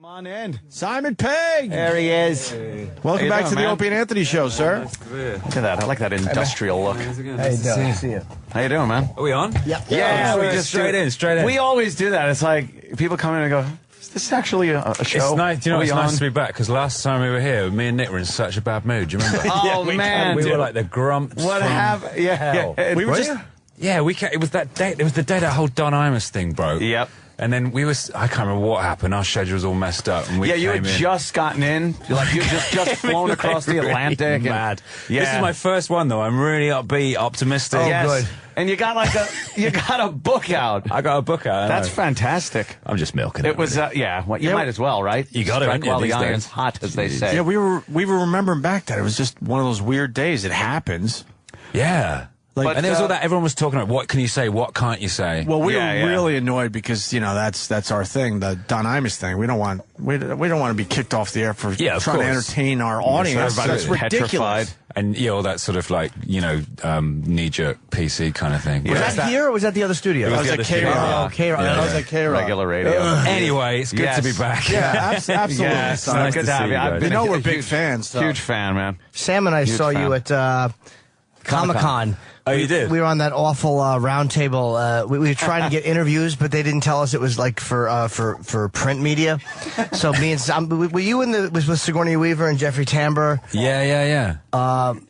Come on in. Simon Pegg! There he is. Welcome back to the Opie and Anthony Show, sir. Look at that. I like that industrial look. How you doing? See you. How you doing, man? Are we on? Yep. Yeah, we just straight in. We always do that. It's like people come in and go, is this actually a show? It's nice, it's nice to be back, because last time we were here, me and Nick were in such a bad mood. Do you remember? Oh, man. We were like the grumps. What happened? Yeah. We were just... Yeah, it was that day. It was the day that whole Don Imus thing broke. Yep. And then I can't remember what happened. Our schedule was all messed up. And you had just gotten in. You just flown across the Atlantic. Mad. Yeah. This is my first one, though. I'm really upbeat, optimistic. Oh, yes. Good. And you got a book out. I got a book out. That's fantastic. I'm just milking it. It was, you might as well, right? You got Strike it while the iron's hot, as they say. Yeah, we were remembering back that it was just one of those weird days. It happens. Yeah. And there was all that everyone was talking about. What can you say? What can't you say? Well, we were really annoyed because that's our thing, the Don Imus thing. We don't want to be kicked off the air for trying to entertain our audience. That's ridiculous. And all that sort of knee-jerk PC kind of thing. Was that here or was that the other studio? It was at K-Rock. K-Rock. was at K-Rock. Regular radio. Anyway, it's good to be back. Yeah, absolutely. It's nice good to have you. I've been we're big fans. So. Huge fan, man. Sam and I saw you at Comic-Con. Oh, you did? We were on that awful round table. We were trying to get interviews, but they didn't tell us it was like for print media. So me and Sam, were you with Sigourney Weaver and Jeffrey Tambor? Yeah. The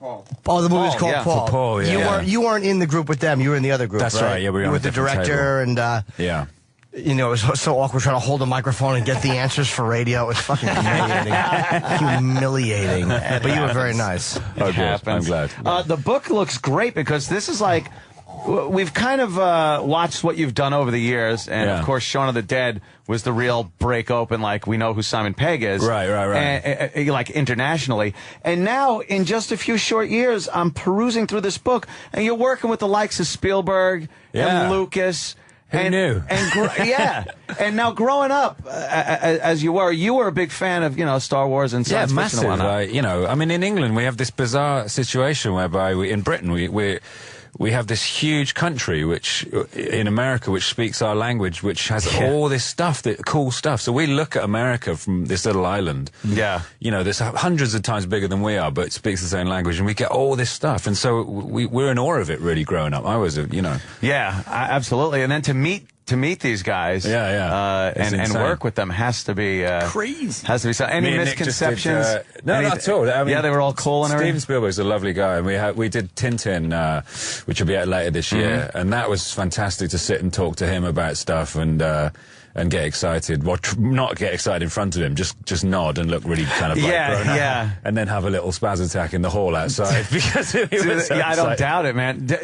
movie was called Paul. For Paul, yeah. You weren't in the group with them. You were in the other group. That's right. Yeah, we were you on with a the director table. and yeah. It was so awkward trying to hold a microphone and get the answers for radio. It was fucking humiliating. But you were very nice. Oh, good. I'm glad. The book looks great because this is like, we've kind of watched what you've done over the years, and of course, Shaun of the Dead was the real break open. Like, we know who Simon Pegg is, right. And, like internationally. And now, in just a few short years, I'm perusing through this book, and you're working with the likes of Spielberg and Lucas. Who knew? And now growing up, as you were a big fan of Star Wars and science fiction and whatnot. I mean, in England we have this bizarre situation whereby in Britain we have this huge country in America which speaks our language, which has all this stuff, cool stuff. So we look at America from this little island. Yeah. There's hundreds of times bigger than we are, but it speaks the same language, and we get all this stuff. And so we're in awe of it, really, growing up. I was, Yeah, absolutely. And then to meet these guys, and work with them has to be crazy. Has to be any misconceptions? No, not at all. I mean, they were all cool and everything. Steven Spielberg's a lovely guy, and we did Tintin, which will be out later this year, and that was fantastic to sit and talk to him about stuff and get excited. Well, not get excited in front of him, just nod and look really kind of grown up, and then have a little spaz attack in the hall outside because it was so I don't doubt it, man. Do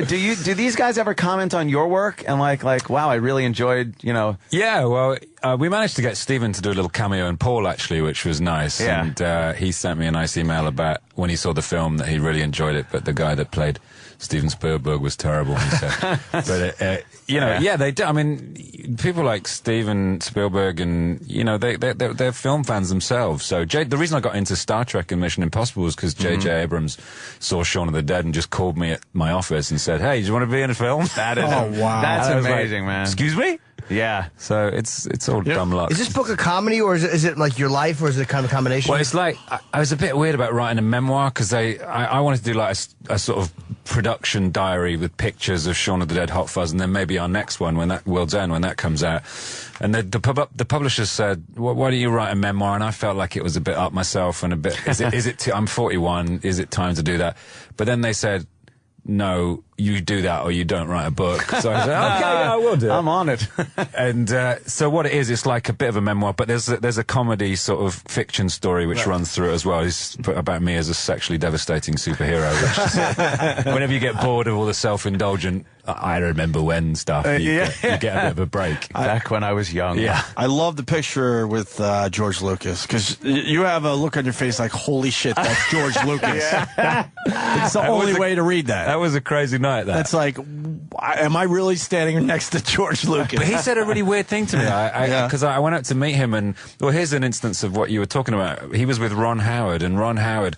these guys ever comment on your work and like wow, I really enjoyed Yeah, well, we managed to get Steven to do a little cameo in Paul, actually, which was nice. Yeah. And he sent me a nice email about when he saw the film that he really enjoyed it, but the guy that played Steven Spielberg was terrible, he said. But, they do. I mean, people like Steven Spielberg and, they're film fans themselves. So the reason I got into Star Trek and Mission Impossible was because J.J. Abrams saw Shaun of the Dead and just called me at my office and said, hey, do you want to be in a film? That is wow. That's amazing, man. Excuse me? Yeah. So it's all dumb luck. Is this book a comedy, or is it like your life, or is it kind of a combination? Well, it's like, I was a bit weird about writing a memoir, because I wanted to do like a sort of production diary with pictures of Shaun of the Dead, Hot Fuzz, and then maybe our next one, World's End, when that comes out. And the publishers said, why don't you write a memoir? And I felt like it was a bit up myself and a bit, I'm 41, is it time to do that? But then they said, no, you do that or you don't write a book. So I said, okay, I will do it. I'm on it. And so what it is, it's like a bit of a memoir, but there's a comedy sort of fiction story which runs through it as well. It's about me as a sexually devastating superhero. Which whenever you get bored of all the self-indulgent, I remember when stuff, you get a bit of a break. Back when I was young. Yeah. I love the picture with George Lucas, because you have a look on your face like, holy shit, that's George Lucas. It's the only way to read that. That was a crazy night, that. That's like, am I really standing next to George Lucas? But he said a really weird thing to me, because I went out to meet him, and, well, here's an instance of what you were talking about. He was with Ron Howard, and Ron Howard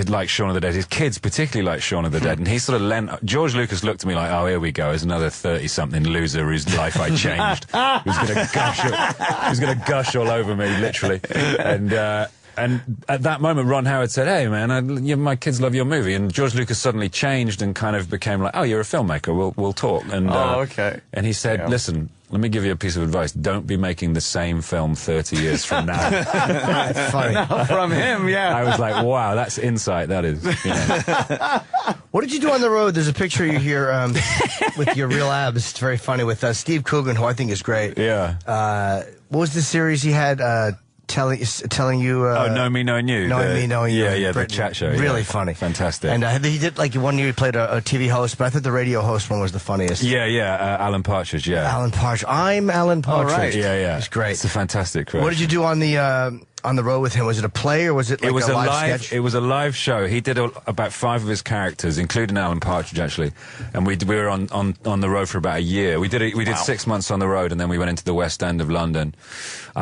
like Shaun of the Dead. His kids particularly like Shaun of the Dead, and he sort of George Lucas looked at me like, "Oh, here we go. There's another 30-something loser whose life I changed. Who's going to gush all over me, literally." And at that moment, Ron Howard said, "Hey, man, my kids love your movie." And George Lucas suddenly changed and kind of became like, "Oh, you're a filmmaker. We'll talk." And okay. And he said, "Listen, let me give you a piece of advice. Don't be making the same film 30 years from now." That's funny. From him, yeah. I was like, wow, that's insight, that is. What did you do on the road? There's a picture you here with your real abs. It's very funny with Steve Coogan, who I think is great. Yeah. What was the series he had? Telling you. Know Me, Knowing You. Knowing Me, Knowing You. Yeah, the chat show. Really yeah. funny. Fantastic. And he did, like, one year he played a TV host, but I thought the radio host one was the funniest. Yeah, Alan Partridge, yeah. Alan Partridge. I'm Alan Partridge. Oh, right. Yeah. It's great. It's a fantastic creation. What did you do on the road with him? Was it a play or was it like a live sketch? It was a live show. He did about 5 of his characters, including Alan Partridge, actually. And we were on the road for about a year. We did 6 months on the road, and then we went into the West End of London,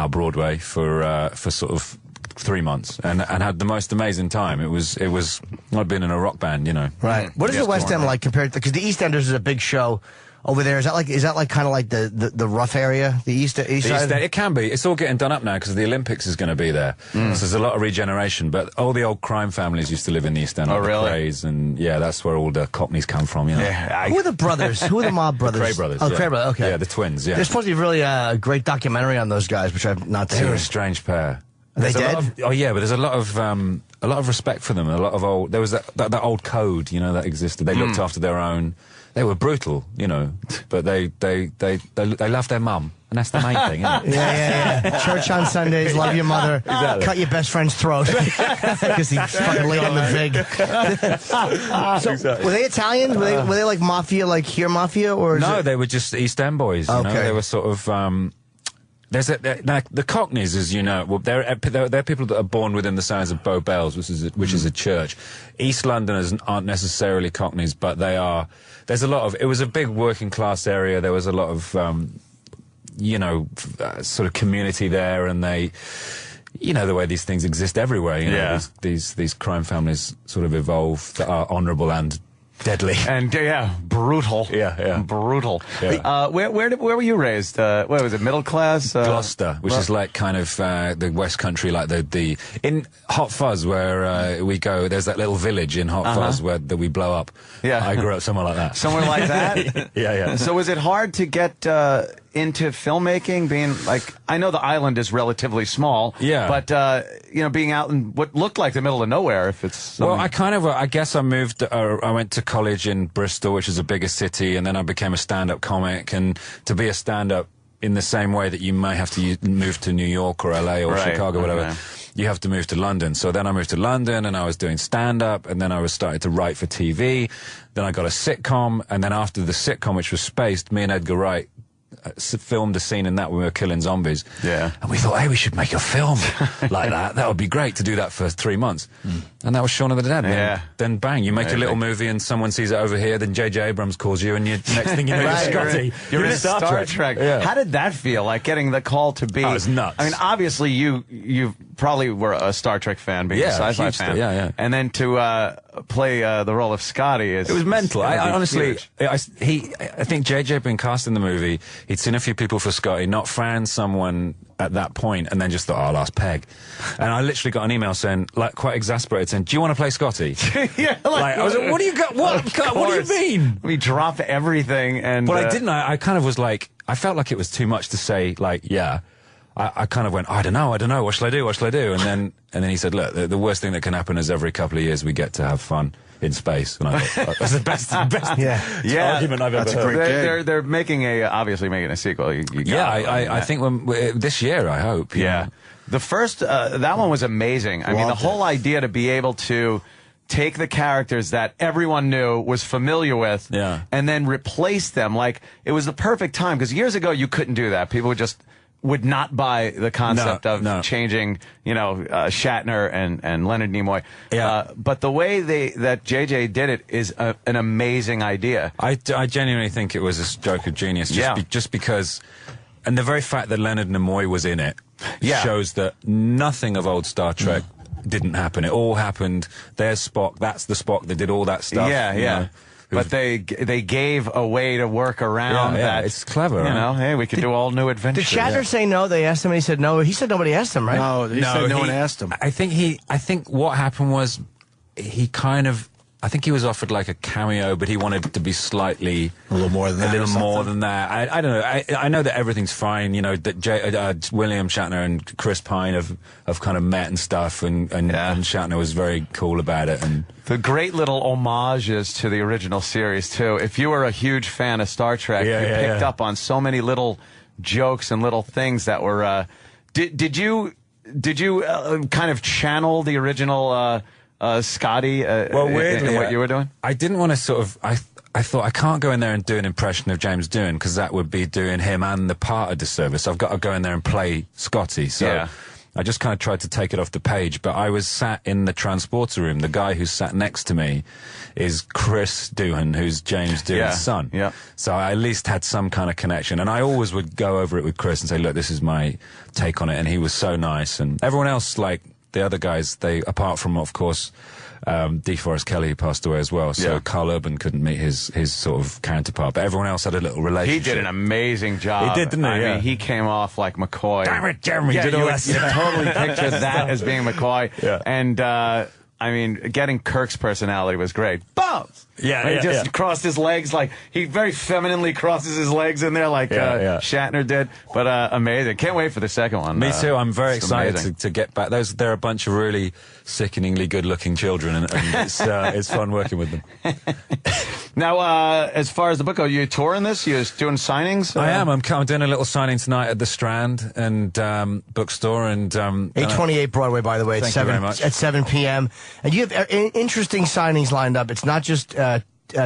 Broadway, for sort of 3 months, and had the most amazing time. It was like being in a rock band, you know. Right. What is the West End like compared to? Because the East Enders is a big show. Over there, is that like kind of like the rough area, the east side? It can be. It's all getting done up now because the Olympics is going to be there. So there's a lot of regeneration. But all the old crime families used to live in the East End. Oh, like really? The Krays, and yeah, that's where all the Cockneys come from. You know. Yeah, who are the brothers? Who are the mob brothers? The Kray brothers. Oh, yeah. Kray brothers. Okay. Yeah, the twins. Yeah. There's supposed to be really a great documentary on those guys, which I've not seen. They were a strange pair. Are they dead? But there's a lot of respect for them. A lot of old. There was that old code, you know, that existed. They looked after their own. They were brutal, you know, but they loved their mum, and that's the main thing, isn't it? Yeah. Church on Sundays, love your mother, Exactly. cut your best friend's throat because he fucking laid on the vig. So, Exactly. were they Italians? Were they like mafia, like here mafia, or is No, they were just East End boys. You know? They were sort of. The Cockneys, as you know, well, they're people that are born within the size of Bow Bells, which is a church. East Londoners aren't necessarily Cockneys, but they are. There's a lot of. It was a big working class area. There was a lot of, sort of community there, and they. You know the way these things exist everywhere. You know, these crime families sort of evolve that are honourable and deadly. And brutal. Yeah. Brutal. Yeah. Where were you raised? Where was it? Middle class? Gloucester, which is like kind of the West Country, like the in Hot Fuzz where we go. There's that little village in Hot Fuzz that we blow up. Yeah, I grew up somewhere like that. Somewhere like that. Yeah. So was it hard to get into filmmaking? Being like, I know the island is relatively small. Yeah. But being out in what looked like the middle of nowhere. If it's something... Well, I guess I moved. I went to college in Bristol, which is a bigger city, and then I became a stand-up comic. And to be a stand-up in the same way that you may have to move to New York or LA or Chicago, or whatever. You have to move to London. So then I moved to London and I was doing stand-up, and then I was starting to write for TV. Then I got a sitcom, and then after the sitcom, which was Spaced, me and Edgar Wright filmed a scene in that when we were killing zombies. Yeah. And we thought, hey, we should make a film like that. That would be great to do that for 3 months. And that was Shaun of the Dead. Yeah. Then bang, you make a little movie and someone sees it over here, then J.J. Abrams calls you, and next thing you know, you're Scotty. You're in Star Trek. Yeah. How did that feel, like getting the call to be... Oh, it was nuts. I mean, obviously you probably were a Star Trek fan, being a sci-fi fan. Yeah. And then to play the role of Scotty is... It was mental. I honestly... huge. I think J.J. had been cast in the movie. He'd seen a few people for Scotty, not found someone at that point, and then just thought, I'll ask Pegg. And I literally got an email saying, like, quite exasperated, saying, do you want to play Scotty? Yeah, like, I was like, what do you got? What do you mean? We dropped everything and... But I didn't. I kind of was like, I felt like it was too much to say, like, yeah. I kind of went, I don't know. What shall I do? And then he said, look, the worst thing that can happen is every couple of years we get to have fun in space. And I thought, that's the best argument I've ever heard. They're obviously making a sequel. I think this year, I hope. Yeah. The first, that one was amazing. I mean, the whole idea to be able to take the characters that everyone knew, was familiar with, and then replace them. Like, it was the perfect time, because years ago you couldn't do that. People would not buy the concept of changing, Shatner and Leonard Nimoy. Yeah. But the way that JJ did it is an amazing idea. I genuinely think it was a stroke of genius. Just because, and the very fact that Leonard Nimoy was in it shows that nothing of old Star Trek didn't happen. It all happened. There's Spock. That's the Spock that did all that stuff. Yeah, yeah. Know. But they gave a way to work around that. It's clever. You know, hey, we could do all new adventures. Did Shatner say no? They asked him and he said no. He said nobody asked him, right? No, he said no one asked him. I think what happened was he kind of, I think he was offered like a cameo, but he wanted it to be slightly a little more than that. I don't know. I know that everything's fine. You know that William Shatner and Chris Pine have kind of met and stuff, and Shatner was very cool about it. And the great little homages to the original series too. If you were a huge fan of Star Trek, you picked up on so many little jokes and little things that were. Did you kind of channel the original? Scotty, well, weirdly, in what you were doing? I didn't want to sort of. I thought I can't go in there and do an impression of James Doohan because that would be doing him and the part a disservice. I've got to go in there and play Scotty. So I just kind of tried to take it off the page. But I was sat in the transporter room. The guy who sat next to me is Chris Doohan, who's James Doohan's son. Yeah. So I at least had some kind of connection. And I always would go over it with Chris and say, look, this is my take on it. And he was so nice. And everyone else, like, the other guys, apart from, of course, DeForest Kelley, who passed away as well. So Carl Urban couldn't meet his sort of counterpart, but everyone else had a little relationship. He did an amazing job. He did, didn't he? I mean, he came off like McCoy. Damn it, Jeremy! Yeah, did all that you totally pictured that as being McCoy. Yeah. And I mean, getting Kirk's personality was great. Bombs. Yeah, he just crossed his legs like he very femininely crosses his legs in there like Shatner did. But amazing. Can't wait for the second one. Me too. I'm very excited to get back. They're a bunch of really sickeningly good-looking children, and it's fun working with them. Now, as far as the book goes, you touring this? You're doing signings? I am. I'm doing a little signing tonight at the Strand and bookstore and 828 Broadway, by the way. Thank you very much. At 7 p.m. And you have interesting signings lined up. It's not just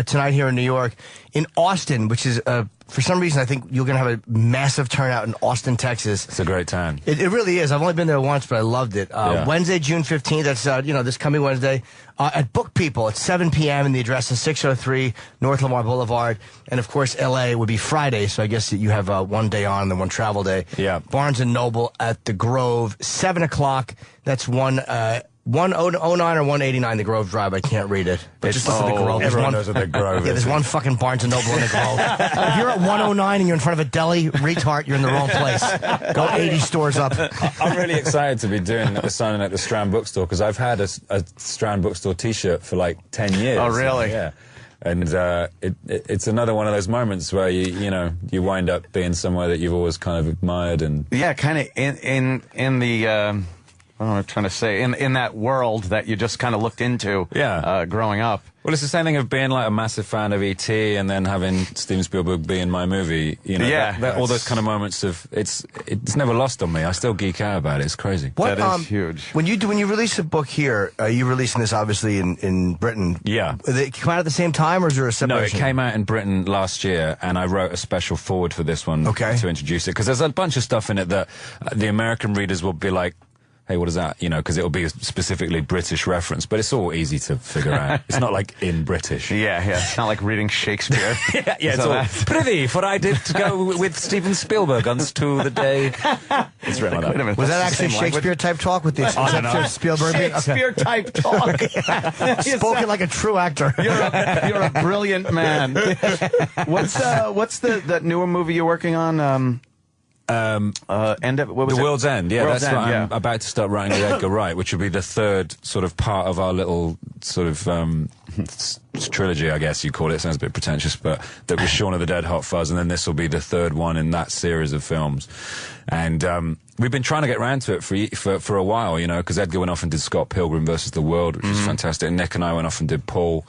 tonight here in New York. In Austin, which is for some reason, I think you're going to have a massive turnout in Austin, Texas. It's a great town. It really is. I've only been there once, but I loved it. Wednesday, June 15th, that's, this coming Wednesday, at Book People at 7 p.m. and the address is 603 North Lamar Boulevard. And, of course, L.A. would be Friday, so I guess that you have one day on and then one travel day. Yeah. Barnes & Noble at the Grove, 7 o'clock. That's 109 or 189, the Grove Drive. I can't read it. But just listen to the Grove. Everyone knows what the Grove is. Yeah, there's one fucking Barnes & Noble in the Grove. If you're at 109 and you're in front of a deli, retard, you're in the wrong place. Go 80 stores up. I'm really excited to be doing the signing at the Strand Bookstore because I've had a Strand Bookstore T-shirt for like 10 years. Oh, really? Yeah. And it's another one of those moments where you wind up being somewhere that you've always kind of admired and kind of in the. What am I trying to say? In that world that you just kind of looked into growing up. Well, it's the same thing of being like a massive fan of E.T. and then having Steven Spielberg be in my movie. All those kind of moments of it's never lost on me. I still geek out about it. It's crazy. That is huge. When you release a book here, you releasing this obviously in Britain. Yeah. Did it come out at the same time, or is there a separation? No, it came out in Britain last year, and I wrote a special forward for this one to introduce it because there's a bunch of stuff in it that the American readers will be like, hey, what is that? Because it'll be a specifically British reference, but it's all easy to figure out. It's not like in British. Yeah. It's not like reading Shakespeare. It's all, prithee, for I did go with Steven Spielberg unto the day. It's written like that. Was that actually Shakespeare-type talk with the exception of Spielberg? Shakespeare-type talk. Spoken like a true actor. You're a brilliant man. What's that newer movie you're working on? The World's End. Yeah, World's that's End, what I'm about to start writing with Edgar Wright, which will be the third sort of part of our little sort of trilogy, I guess you call it. Sounds a bit pretentious, but that was Shaun of the Dead, Hot Fuzz, and then this will be the third one in that series of films. And we've been trying to get around to it for a while, because Edgar went off and did Scott Pilgrim versus the World, which is fantastic. And Nick and I went off and did Paul,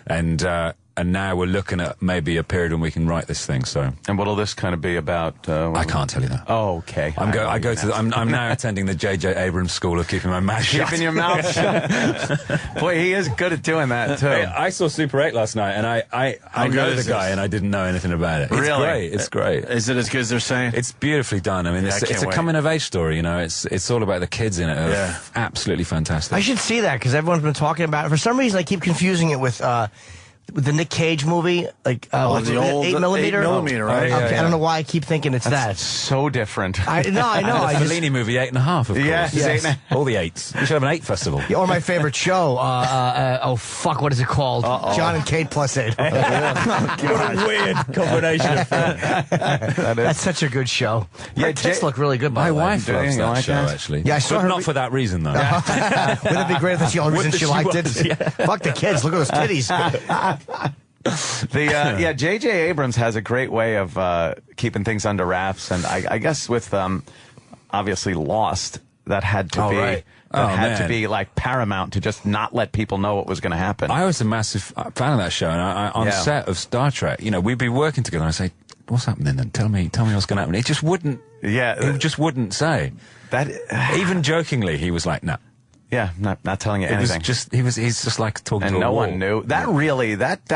and now we're looking at maybe a period when we can write this thing. So, and what'll this kind of be about? I can't tell you that. Oh, okay. I'm now attending the J.J. Abrams School of keeping my mouth shut. Keeping your mouth shut. Boy, he is good at doing that too. I saw Super 8 last night, and I know the guy, and I didn't know anything about it. Really? It's great. Is it as good as they're saying? It's beautifully done. I mean, it's a coming of age story. It's all about the kids in it. Absolutely fantastic. I should see that because everyone's been talking about it. For some reason, I keep confusing it with the Nick Cage movie, like the old 8mm. 8mm, right? Okay, I don't know why I keep thinking it's that. So different. I know. The Fellini movie, 8.5, of course. Yes. All the 8s. We should have an 8 festival. Or my favorite show. Oh fuck, what is it called? John and Kate plus 8. What a weird combination of films. That's such a good show. Yeah, tits look really good. My wife loves that like show, actually. Yeah, I saw her. Not for that reason, though. Wouldn't it be great if that's the only reason she liked it? Fuck the kids. Look at those titties. J.J. Abrams has a great way of keeping things under wraps, and I guess with obviously Lost, that had to be to be like paramount to just not let people know what was going to happen. I was a massive fan of that show, and on set of Star Trek, we'd be working together, and I'd say, "What's happening? Then tell me what's going to happen." It just wouldn't. Yeah, he just wouldn't say that. Even jokingly, he was like, "No." Yeah, not telling you anything. He's just like talking to a no wall. one knew. That really that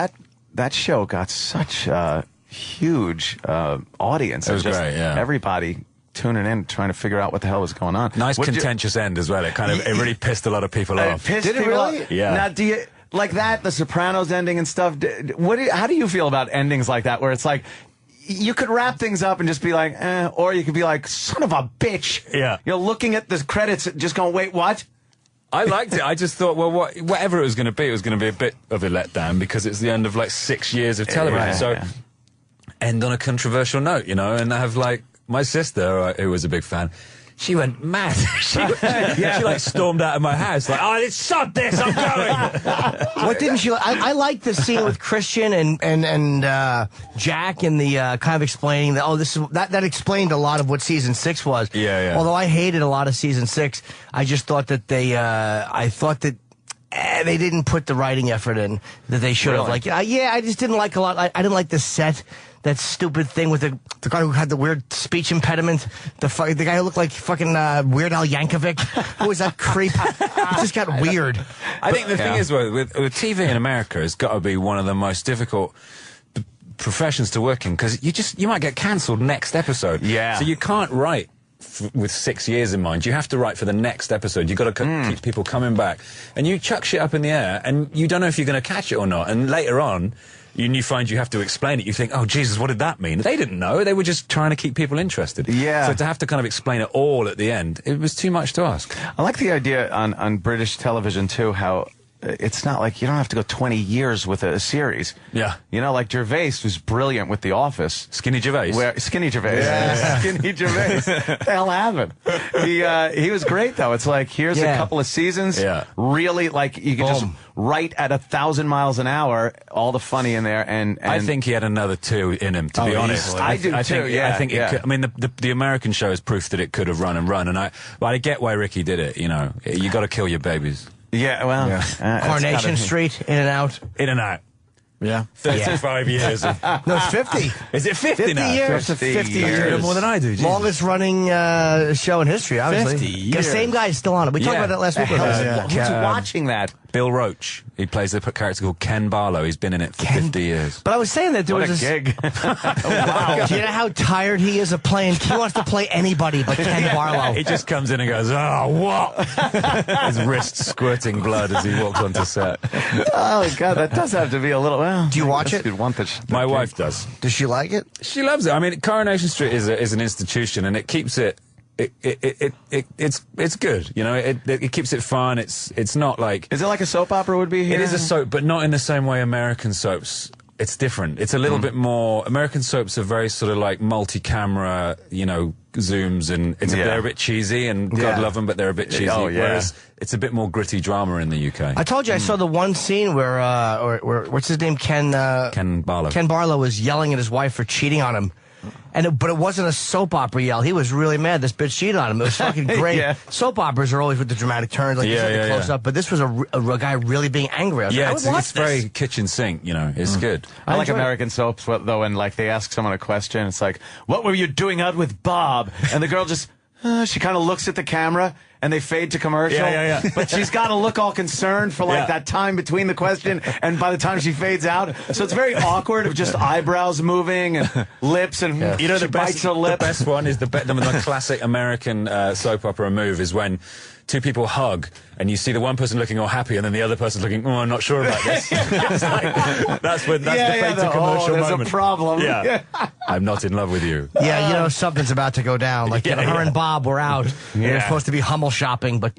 show got such a huge audience. It was great. Yeah, everybody tuning in, trying to figure out what the hell was going on. Nice contentious end as well. It really pissed a lot of people off. Did it really? Yeah. Now, do you like that? The Sopranos ending and stuff. How do you feel about endings like that, where it's like, you could wrap things up and just be like, or you could be like, son of a bitch. Yeah. You're looking at the credits, just going, wait, what? I liked it. I just thought, well, whatever it was going to be a bit of a letdown, because it's the end of like 6 years of television. End on a controversial note, and I have like my sister, who was a big fan. She went mad. She like stormed out of my house like, "Oh, sod this! I'm going." What didn't you? I liked the scene with Christian and Jack and the kind of explaining that. Oh, that explained a lot of what season 6 was. Yeah. Although I hated a lot of season 6, I just thought that they didn't put the writing effort in that they should have. Like, I just didn't like a lot. I didn't like the set. That stupid thing with the guy who had the weird speech impediment. The guy who looked like fucking Weird Al Yankovic. Who was that creep? It just got weird. I think the thing is, with TV in America, it's got to be one of the most difficult professions to work in, because you might get cancelled next episode. Yeah. So you can't write with 6 years in mind. You have to write for the next episode. You've got to keep people coming back. And you chuck shit up in the air, and you don't know if you're going to catch it or not. And later on, you find you have to explain it. You think, oh, Jesus, what did that mean? They didn't know. They were just trying to keep people interested. Yeah. So to have to kind of explain it all at the end, it was too much to ask. I like the idea on British television, too, how it's not like you don't have to go 20 years with a series. Yeah. Like Gervais was brilliant with The Office. Skinny Gervais. Skinny Gervais. Yeah. Skinny Gervais. What the hell happened? He was great, though. It's like, here's a couple of seasons. Yeah. Really, like, you could just write at 1,000 miles an hour, all the funny in there. And I think he had another 2 in him, to be honest. I do, too. I think it could, I mean, the American show is proof that it could have run. And I get why Ricky did it, You got to kill your babies. Yeah, well. Coronation Street, In and Out. In and Out. Yeah. 35 years. No, it's 50. Is it 50 now? Years. 50 years. More than I do. Jesus. Longest running show in history, obviously. 50 years. The same guy is still on it. We talked about that last week. Who's watching that? Bill Roach. He plays a character called Ken Barlow. He's been in it for 50 years. But I was saying that there was a gig. Wow. Do you know how tired he is of playing? He wants to play anybody but Ken Barlow. He just comes in and goes, "Oh, what?" His wrists squirting blood as he walks onto set. Oh, God, that does have to be a little... Well, do you watch it? My wife does. Does she like it? She loves it. I mean, Coronation Street is an institution, and it keeps it... It's good, It keeps it fun. It's not like... Is it like a soap opera would be here? It is a soap, but not in the same way American soaps. It's different. It's a little bit more... American soaps are very sort of like multi-camera, zooms, and they're a bit cheesy, and God love them, but they're a bit cheesy. Oh, yeah. Whereas it's a bit more gritty drama in the UK. I told you I saw the one scene where what's his name? Ken Barlow. Ken Barlow was yelling at his wife for cheating on him. But it wasn't a soap opera yell. He was really mad. This bitch cheated on him. It was fucking great. Soap operas are always with the dramatic turns, like you said, the close up. But this was a guy really being angry. I was like, it's very kitchen sink. It's good. I like American soaps though, when like they ask someone a question, it's like, "What were you doing out with Bob?" And the girl just she kind of looks at the camera, and they fade to commercial. Yeah. But she's got to look all concerned for like that time between the question and by the time she fades out. So it's very awkward of just eyebrows moving and lips and you know, the best one is the classic American soap opera move is when two people hug and you see the one person looking all happy and then the other person's looking, oh, I'm not sure about this. That's the fade to commercial there's moment. A problem. Yeah. I'm not in love with you. Yeah, you know, something's about to go down. Like, her and Bob were out. They were supposed to be Hummel shopping, but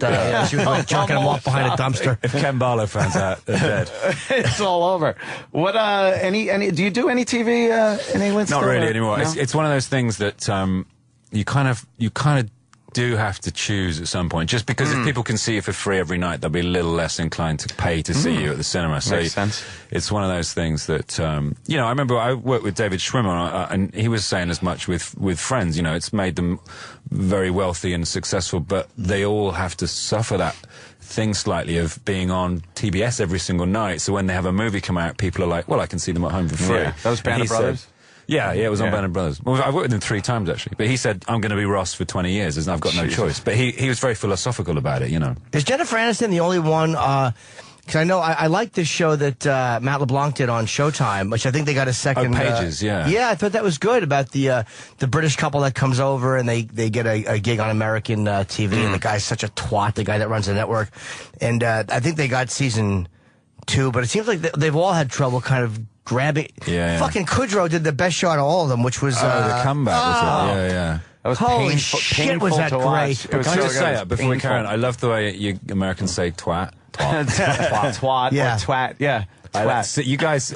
she was like chucking them off behind a dumpster. If Ken Barlow finds out, they're dead. It's all over. What, do you do any TV in England? Not really anymore. No? It's one of those things that you kind of do have to choose at some point, just because if people can see you for free every night, they'll be a little less inclined to pay to see you at the cinema. So Makes sense. It's one of those things that, you know, I remember I worked with David Schwimmer, and he was saying as much with Friends, you know, it's made them very wealthy and successful, but they all have to suffer that thing slightly of being on TBS every single night. So when they have a movie come out, people are like, well, I can see them at home for free. Yeah. That was Band of Brothers? Yeah, it was on Band of Brothers. Well, I've worked with him 3 times, actually. But he said, I'm going to be Ross for 20 years, and I've got no choice. But he was very philosophical about it, you know. Is Jennifer Aniston the only one, because I know I like this show that Matt LeBlanc did on Showtime, which I think they got a second... Pages, yeah. Yeah, I thought that was good, about the British couple that comes over and they get a gig on American TV, and the guy's such a twat, the guy that runs the network. And I think they got season 2, but it seems like they've all had trouble kind of grabbing. Fucking Kudrow did the best show out of all of them, which was the comeback. Was it? Yeah. That was holy shit, was that great? Can I just say that before we carry on? I love the way you Americans say twat. Twat. Yeah. Or twat. Yeah. So you guys,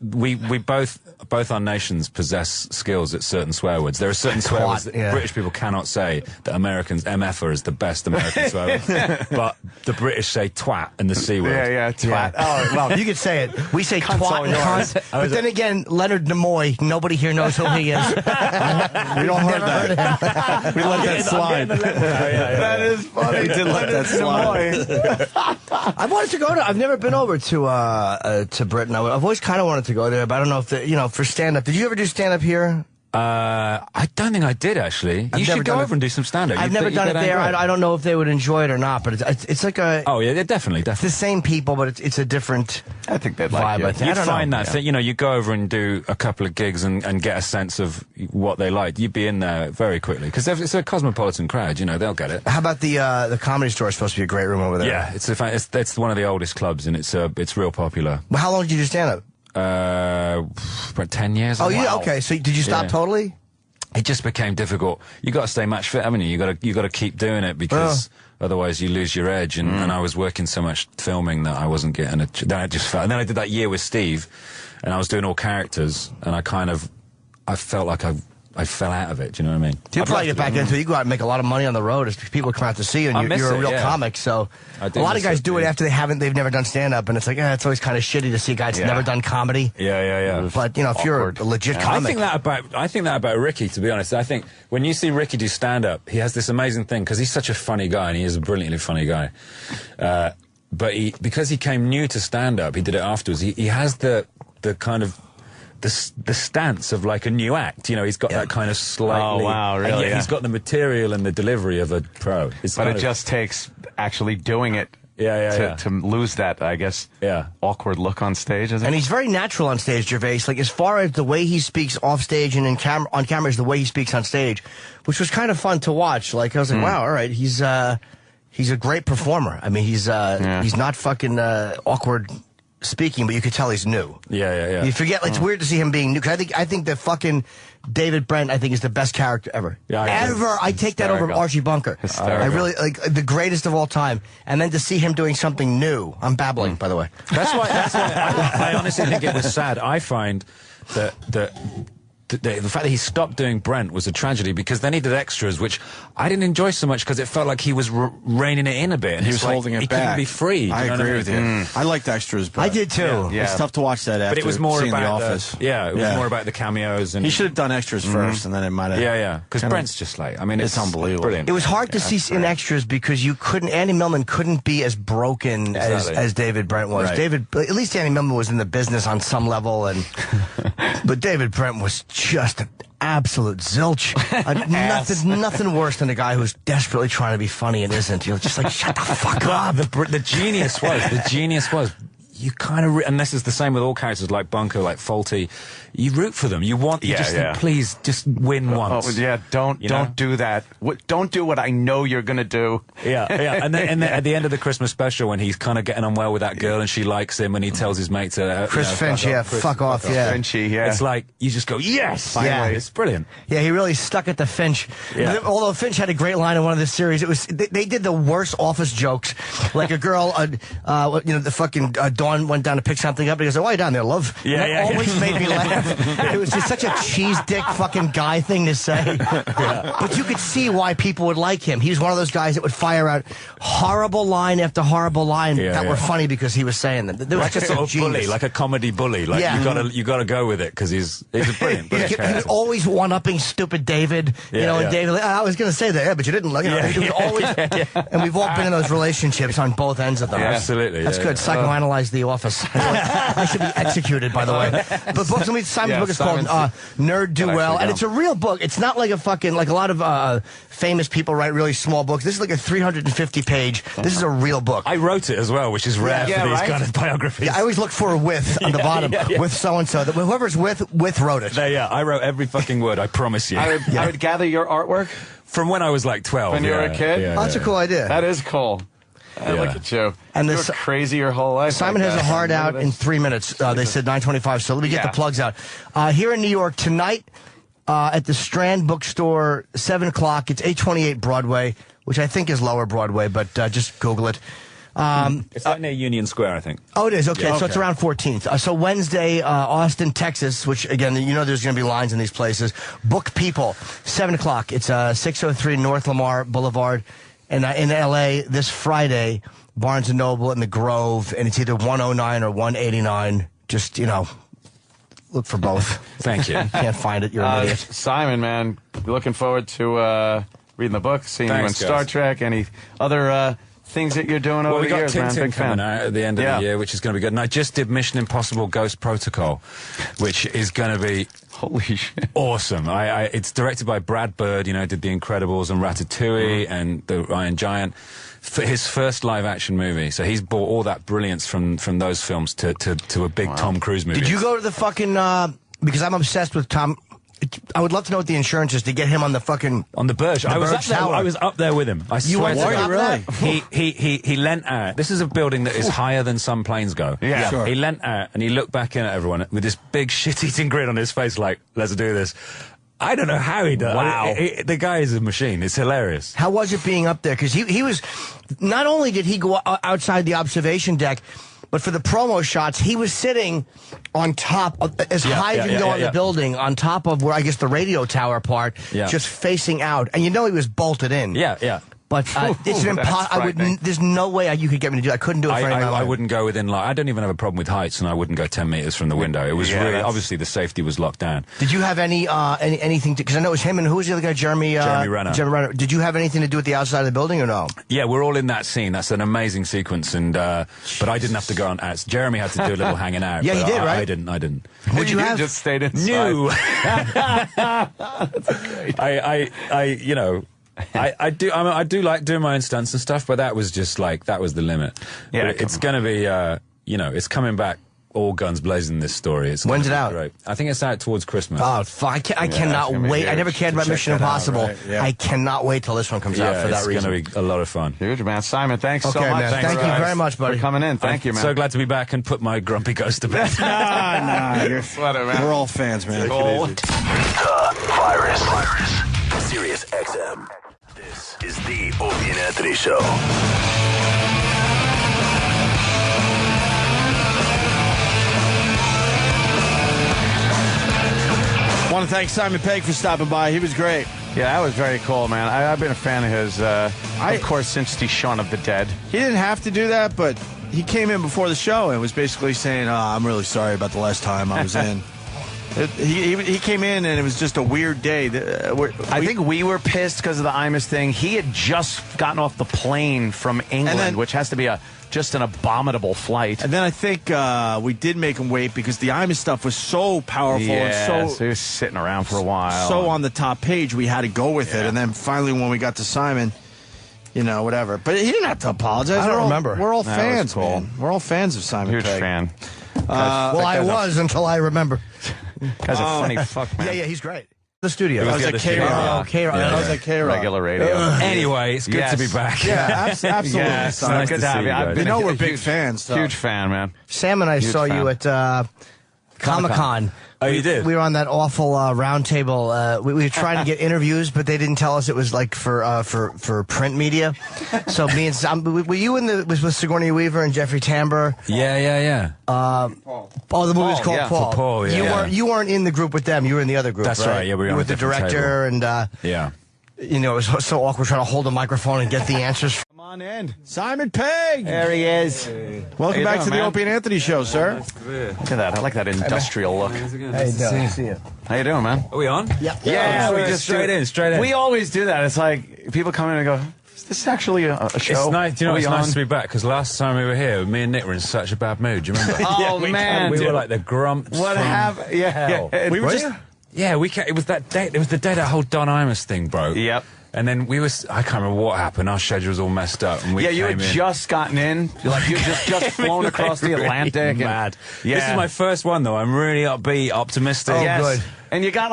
we both our nations possess skills at certain swear words. There are certain swear words that British people cannot say that Americans, MFer is the best American swear word. But the British say twat and the C word. Yeah, twat. Oh, well, you could say it. We say twat and cunt. But then again, Leonard Nimoy, nobody here knows who he is. We don't heard that. We let that slide. That is funny. We did let that slide. I wanted to go to, I've never been over to Britain. I've always kind of wanted to go there, but I don't know if for stand-up. Did you ever do stand-up here? I don't think I did, actually. You should go over and do some stand-up. I've never done it there. I don't know if they would enjoy it or not, but it's like a... Oh, yeah, definitely. It's the same people, but it's a different I think they'd vibe. like it. You'd find that thing, you know, you go over and do a couple of gigs and get a sense of what they like. You'd be in there very quickly, because it's a cosmopolitan crowd, you know, they'll get it. How about the Comedy Store? Is supposed to be a great room over there. Yeah, it's one of the oldest clubs, and it's real popular. Well, how long did you do stand-up? About 10 years. Oh, yeah, okay. So did you stop totally? It just became difficult. You got to stay match fit, haven't you? You got to keep doing it, because otherwise you lose your edge. And I was working so much filming that I wasn't getting then I just felt. And then I did that year with Steve, and I was doing all characters, and I felt like I fell out of it. Do you know what I mean? You'll probably get back into it. You go out and make a lot of money on the road as people come out to see you, and you're a real comic. So a lot of guys do it after they've never done stand-up, and it's like, it's always kind of shitty to see a guy that's never done comedy. Yeah. But, you know, if you're a legit comic. I think that about Ricky, to be honest. I think when you see Ricky do stand-up, he has this amazing thing, because he's such a funny guy, and he is a brilliantly funny guy. But because he came new to stand-up, he did it afterwards. He has the kind of the stance of like a new act, you know. He's got that kind of slightly. Oh wow, really? And yet he's got the material and the delivery of a pro. But it just takes actually doing it. To lose that, I guess, awkward look on stage. And he's very natural on stage, Gervais. Like, as far as the way he speaks off stage and on camera is the way he speaks on stage, which was kind of fun to watch. Like, I was like, wow, all right, he's a great performer. I mean, he's not fucking awkward speaking, but you could tell he's new. Yeah. You forget, like, it's weird to see him being new, because I think that fucking David Brent, I think, is the best character ever. Yeah, I take that over Archie Bunker. I really, like, the greatest of all time. And then to see him doing something new. I'm babbling, by the way. That's why I honestly think it was sad. I find that the fact that he stopped doing Brent was a tragedy, because then he did extras, which I didn't enjoy so much, because it felt like he was reining it in a bit. And he was holding it back. He couldn't be free. I agree with you. I liked extras, but I did too. It's tough to watch that after. But it was more seeing about The Office. it was more about the cameos. And he should have done extras first, and then it might have. Yeah. Because Brent's just like, I mean, it's unbelievable. Brilliant. It was hard to see in extras, because Andy Millman couldn't be as broken as David Brent was. Right. At least Andy Millman was in the business on some level, but David Brent was just an absolute zilch. Nothing worse than a guy who's desperately trying to be funny and isn't. You're just like, shut the fuck up. The genius was, you kind of, and this is the same with all characters like Bunker, like Faulty. You root for them. You just think, please, just win once. Oh, yeah, don't do that. Don't do what I know you're going to do. Yeah. And then at the end of the Christmas special, when he's kind of getting on well with that girl and she likes him, and he tells his mate to... Chris Finch, fuck off, yeah. Finchy, yeah. It's like, you just go, yes! Finally. Yeah, it's brilliant. Yeah, he really stuck at the Finch. Yeah. Although Finch had a great line in one of the series, they did the worst office jokes. Like a girl, the fucking Dawn went down to pick something up, and he goes, why are you down there, love? Yeah, always made me laugh. It was just such a cheese dick fucking guy thing to say. But you could see why people would like him. He was one of those guys that would fire out horrible line after horrible line that were funny because he was saying them. There was like a sort of bully, like a comedy bully. Like you gotta go with it because he's a brilliant. He was always one-upping stupid David. And David, I was going to say that, but you didn't. He was always. And we've all been in those relationships on both ends of them. Yeah, absolutely, that's good. Psychoanalyze The Office. I should be executed, by the way. But Simon's book is called Nerd Do Well, and it's a real book. It's not like a fucking, like a lot of famous people write really small books. This is like a 350-page. This is a real book. I wrote it as well, which is rare for these kind of biographies. Yeah, I always look for a with on the bottom, with so-and-so. Whoever's with wrote it. I wrote every fucking word, I promise you. I would gather your artwork from when I was like 12. When you were a kid? That's a cool idea. That is cool. Look at you. And you're crazy your whole life. Simon has a hard out in 3 minutes. They said 9:25, so let me get the plugs out. Here in New York tonight at the Strand Bookstore, 7 o'clock. It's 828 Broadway, which I think is Lower Broadway, but just Google it. It's like near Union Square, I think. Oh, it is? Okay, so it's around 14th. So Wednesday, Austin, Texas, which, again, there's going to be lines in these places. Book People, 7 o'clock. It's 603 North Lamar Boulevard. And in L.A. this Friday, Barnes & Noble in the Grove, and it's either 109 or 189. Just, look for both. Thank you. Can't find it. You're an idiot. Simon, man, looking forward to reading the book, seeing you in Star Trek, any other things that you're doing over the years, man. Big fan. Coming out at the end of the year, which is going to be good. And I just did Mission Impossible Ghost Protocol, which is going to be holy shit awesome. It's directed by Brad Bird, did The Incredibles and Ratatouille and The Iron Giant. For his first live-action movie. So he's brought all that brilliance from those films to a big Tom Cruise movie. Did you go to the fucking... because I'm obsessed with Tom... I would love to know what the insurance is to get him on the fucking... On the Burj. I was up there with him. I swear to God. Really? He leant out. This is a building that is higher than some planes go. Yeah. Sure. He leant out and he looked back in at everyone with this big shit-eating grin on his face like, let's do this. I don't know how he does. Wow. The guy is a machine. It's hilarious. How was it being up there? Because he was... Not only did he go outside the observation deck... But for the promo shots, he was sitting on top of, as high as you can go on the building, on top of where I guess the radio tower part, just facing out, and he was bolted in. Yeah. But it's an impossible. There's no way you could get me to do it. I couldn't do it for any I wouldn't go within. I don't even have a problem with heights, and I wouldn't go 10 meters from the window. It was really obviously the safety was locked down. Did you have anything? Because I know it was him and who was the other guy? Jeremy Renner. Jeremy Renner. Did you have anything to do with the outside of the building or no? Yeah, we're all in that scene. That's an amazing sequence, and but I didn't have to go on outs. Jeremy had to do a little hanging out. Yeah, he did, right? I didn't. What did you have? Just stayed inside. No. That's great. I do like doing my own stunts and stuff, but that was just that was the limit. Yeah, it's going to be, it's coming back all guns blazing, this story. When's it out? Great. I think it's out towards Christmas. Oh, fuck. I cannot wait. I never cared about Mission Impossible. Right? Yeah. I cannot wait till this one comes out for that reason. It's going to be a lot of fun. Huge, man. Simon, thanks so much. Man. Thank you very much, buddy. For coming in. Thank you, man. So glad to be back and put my grumpy ghost to bed. Nah, you're sweater, man. We're all fans, man. The Virus. Sirius XM. This is the Opie and Anthony Show. I want to thank Simon Pegg for stopping by. He was great. Yeah, that was very cool, man. I've been a fan of his, of course, since the Shaun of the Dead. He didn't have to do that, but he came in before the show and was basically saying, I'm really sorry about the last time I was in. He came in and it was just a weird day. I think we were pissed because of the Imus thing. He had just gotten off the plane from England, which has to be just an abominable flight. And then I think we did make him wait because the Imus stuff was so powerful and so he was sitting around for a while. So on the top page, we had to go with it. And then finally, when we got to Simon, you know, whatever. But he didn't have to apologize. I don't remember. We're all fans, man. We're all fans of Simon Huge Pegg. fan. Well, I was until I remember. Guy's a funny fuck, man. Yeah, he's great. The studio. I was at K-Rock. I was at K-Rock. Regular radio. Anyway, it's good to be back. Yeah, absolutely. Yes, nice good to have you. You know we're big fans. So. Huge fan, man. Sam and I saw you at Comic-Con. Oh, you did? We were on that awful round table. We were trying to get interviews, but they didn't tell us it was like for print media. So me and Sam, were you was with Sigourney Weaver and Jeffrey Tambor? Yeah. Oh, the movie was called Paul. For Paul, yeah. You weren't in the group with them. You were in the other group. That's right. Yeah, we were with the director table. and yeah. You know, it was so awkward trying to hold a microphone and get the answers. Come on in. Simon Pegg. There he is. Welcome back to the Opie and Anthony show, sir. Look at that. I like that industrial look. Hey, see you. How you doing, man? Are we on? Yeah, we just straight in. We always do that. It's like people come in and go, is this actually a show? It's nice, you know, it's nice to be back because last time we were here, me and Nick were in such a bad mood. Do you remember? Oh, man. We were like the grumps. What happened? Yeah. We were just. Yeah, it was that day. It was the day that whole Don Imus thing broke. Yep. And then I can't remember what happened. Our schedule was all messed up. And you had just gotten in. You had just flown across the Atlantic. Mad. Yeah. This is my first one, though. I'm really upbeat, optimistic. Oh, yes. Good. And you got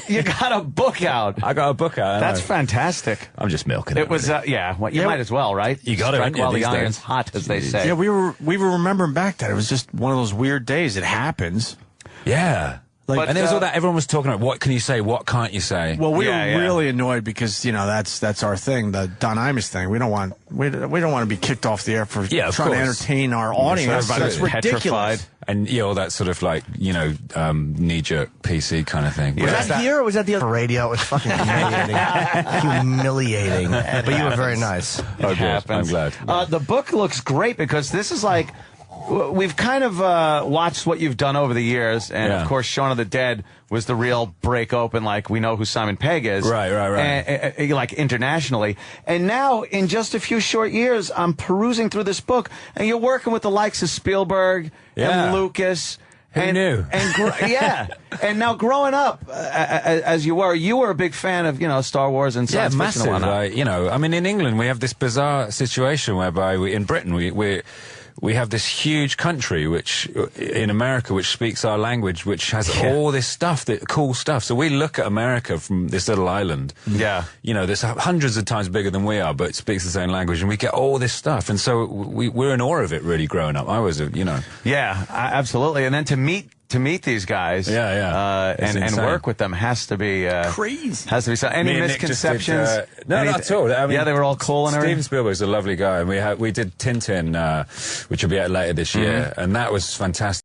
you got a book out. I got a book out. That's fantastic. I'm just milking it. It was, you might as well, right? You got it while the iron's iron's hot, as they say. Yeah, we were remembering back that it was just one of those weird days. It happens. Yeah. And there was all that everyone was talking about. What can you say? What can't you say? Well, we were really annoyed because that's our thing, the Don Imus thing. We don't want to be kicked off the air for trying to entertain our audience. That's ridiculous. And all that sort of knee-jerk PC kind of thing. Was that here or was that the other radio? It was fucking humiliating. But you were very nice. It happens. I'm glad. The book looks great because this is like. We've kind of watched what you've done over the years, and of course, Shaun of the Dead was the real break open. Like we know who Simon Pegg is, right. And, like internationally. And now, in just a few short years, I'm perusing through this book, and you're working with the likes of Spielberg and Lucas. Who knew? And now growing up, as you were a big fan of Star Wars and science fiction and whatnot. I mean, in England we have this bizarre situation whereby in Britain we have this huge country, in America, which speaks our language, which has all this stuff, cool stuff. So we look at America from this little island. Yeah. There's hundreds of times bigger than we are, but it speaks the same language, and we get all this stuff. And so we're in awe of it, really, growing up. I was, Yeah, absolutely. And then to meet these guys, and work with them has to be crazy. Has to be any misconceptions? No, not at all. I mean, they were all cool and everything. Steven Spielberg's a lovely guy, and we did Tintin, which will be out later this year, and that was fantastic.